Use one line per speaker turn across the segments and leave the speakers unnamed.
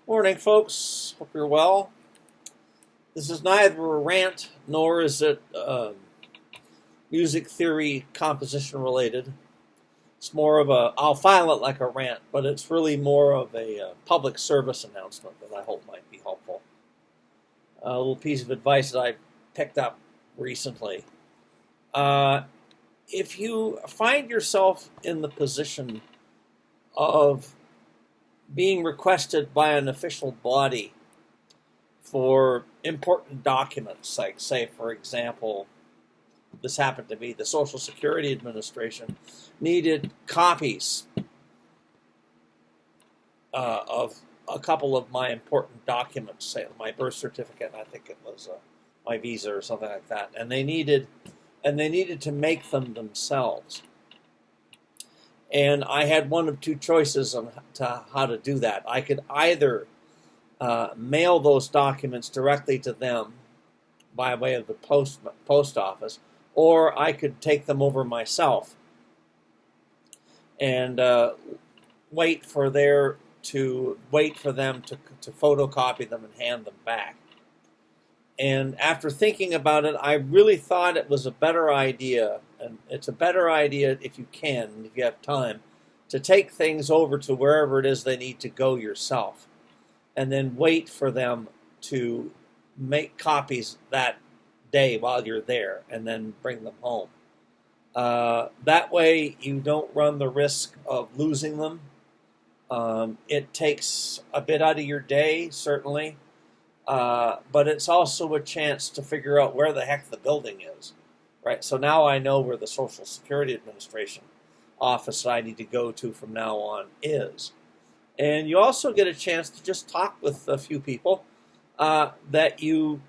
Morning, folks. Hope you're well. This is neither a rant nor is it music theory composition related. It's more of I'll file it like a rant, but it's really more of a public service announcement that I hope might be helpful. A little piece of advice that I picked up recently. If you find yourself in the position of being requested by an official body for important documents, like, say, for example, this happened to be the Social Security Administration, needed copies of a couple of my important documents, say my birth certificate, I think it was my visa or something like that, and they needed to make them themselves. And I had one of two choices on how to do that. I could either mail those documents directly to them by way of the post office, or I could take them over myself and wait for them to photocopy them and hand them back. And after thinking about it, I really thought it was a better idea, and it's a better idea if you can, if you have time, to take things over to wherever it is they need to go yourself, and then wait for them to make copies that day while you're there, and then bring them home. That way you don't run the risk of losing them. It takes a bit out of your day, certainly. But it's also a chance to figure out where the heck the building is, right? So now I know where the Social Security Administration office I need to go to from now on is. And you also get a chance to just talk with a few people that you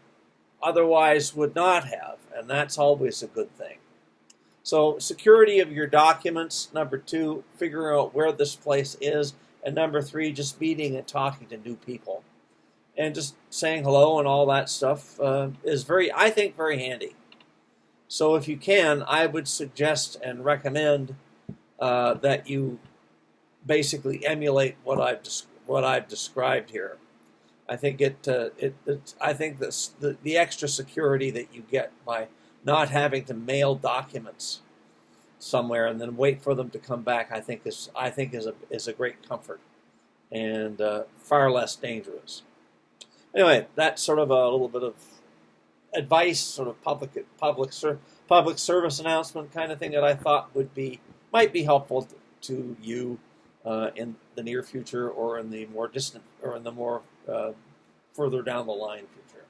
otherwise would not have, and that's always a good thing. So security of your documents, number 2, figuring out where this place is, and number 3, just meeting and talking to new people. And just saying hello and all that stuff is I think, very handy. So if you can, I would suggest and recommend that you basically emulate what I've described here. I think the extra security that you get by not having to mail documents somewhere and then wait for them to come back, I think is a great comfort and far less dangerous. Anyway, that's sort of a little bit of advice, sort of public service announcement kind of thing that I thought might be helpful to you in the near future, or in the more distant, or in the more further down the line future.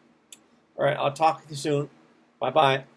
All right, I'll talk to you soon. Bye-bye.